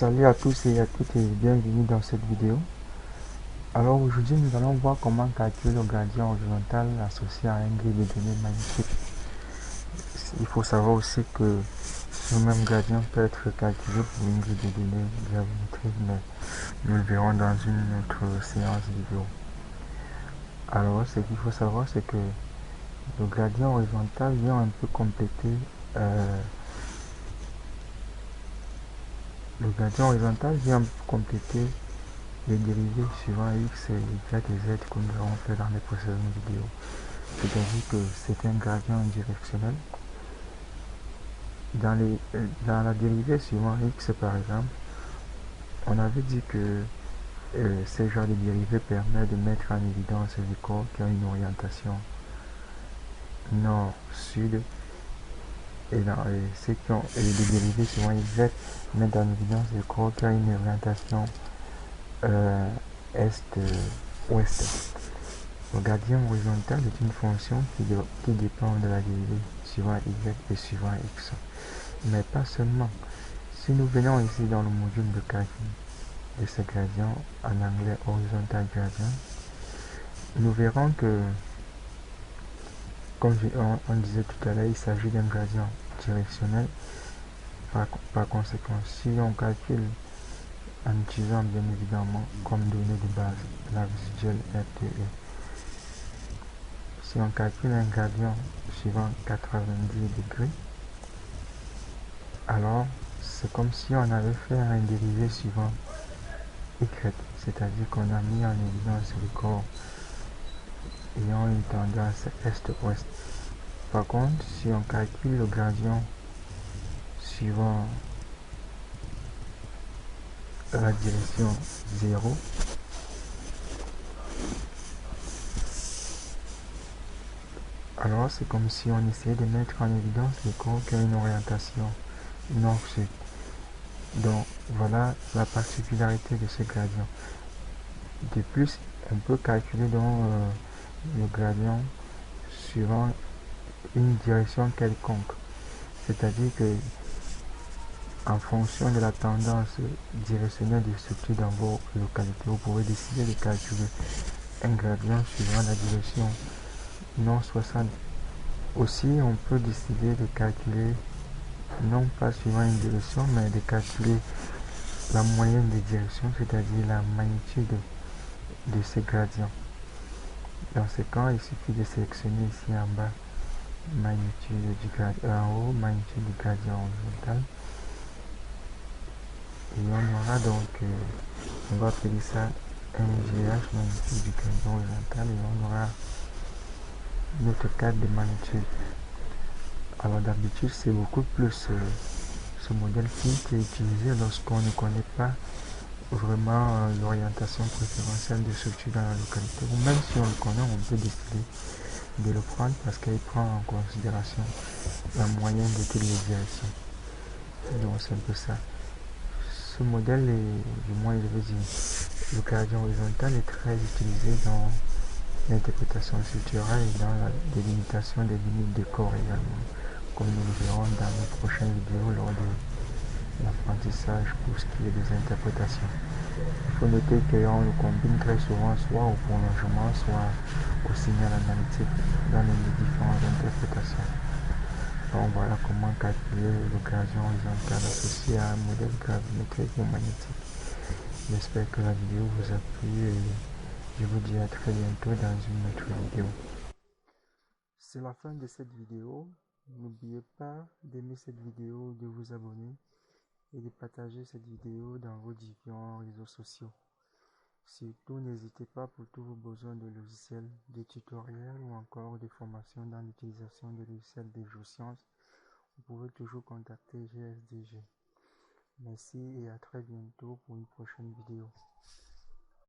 Salut à tous et à toutes et bienvenue dans cette vidéo. Alors aujourd'hui nous allons voir comment calculer le gradient horizontal associé à un grille de données magnétique. Il faut savoir aussi que ce même gradient peut être calculé pour une grille de données gravimétrique, mais nous le verrons dans une autre séance vidéo. Alors ce qu'il faut savoir, c'est que le gradient horizontal vient un peu compléter les dérivés suivant x, y et z que nous avons fait dans les précédentes vidéos. C'est-à-dire que c'est un gradient directionnel. Dans la dérivée suivant x, par exemple, on avait dit que ce genre de dérivée permet de mettre en évidence les corps qui ont une orientation nord-sud et les dérivés suivant z mettent en évidence les corps qui ont une orientation est-ouest. Le gradient horizontal est une fonction qui dépend de la dérivée suivant y et suivant x. Mais pas seulement. Si nous venons ici dans le module de calcul de ce gradient, en anglais horizontal gradient, nous verrons que, comme on disait tout à l'heure, il s'agit d'un gradient directionnel. Par conséquent, si on calcule en utilisant bien évidemment comme donnée de base la résiduelle RTE, si on calcule un gradient suivant 90 degrés, alors c'est comme si on avait fait un dérivé suivant y, c'est-à-dire qu'on a mis en évidence les corps ayant une tendance est-ouest. Par contre, si on calcule le gradient suivant la direction 0, alors c'est comme si on essayait de mettre en évidence les corps qui ont une orientation nord-sud. Donc voilà la particularité de ce gradient. De plus, on peut calculer donc le gradient suivant une direction quelconque. C'est-à-dire que en fonction de la tendance directionnelle des structures dans vos localités, vous pouvez décider de calculer un gradient suivant la direction nord 60. Aussi, on peut décider de calculer, non pas suivant une direction, mais de calculer la moyenne des directions, c'est-à-dire la magnitude de ces gradients. Dans ce cas, il suffit de sélectionner ici en bas magnitude du gradient, en haut magnitude du gradient horizontal. Et on aura donc, on va appeler ça MGH, magnitude du gradient horizontal, et on aura notre cadre de magnitude. Alors d'habitude, c'est beaucoup plus ce modèle qui est utilisé lorsqu'on ne connaît pas vraiment l'orientation préférentielle de structure dans la localité. Ou même si on le connaît, on peut décider de le prendre parce qu'il prend en considération la moyenne de toutes les directions. Donc c'est un peu ça. Ce modèle est, du moins je veux dire, le gradient horizontal est très utilisé dans l'interprétation structurelle et dans la délimitation des limites de corps également, comme nous le verrons dans nos prochaines vidéos lors de l'apprentissage pour ce qui est des interprétations. Il faut noter qu'on le combine très souvent soit au prolongement, soit au signal analytique dans les différentes interprétations. Donc voilà comment calculer le gradient horizontal associé à un modèle gravimétrique ou magnétique. J'espère que la vidéo vous a plu et je vous dis à très bientôt dans une autre vidéo. C'est la fin de cette vidéo. N'oubliez pas d'aimer cette vidéo, de vous abonner et de partager cette vidéo dans vos différents réseaux sociaux. Surtout, n'hésitez pas pour tous vos besoins de logiciels, de tutoriels ou encore de formation dans l'utilisation des logiciels de géosciences. Vous pouvez toujours contacter GSDG. Merci et à très bientôt pour une prochaine vidéo.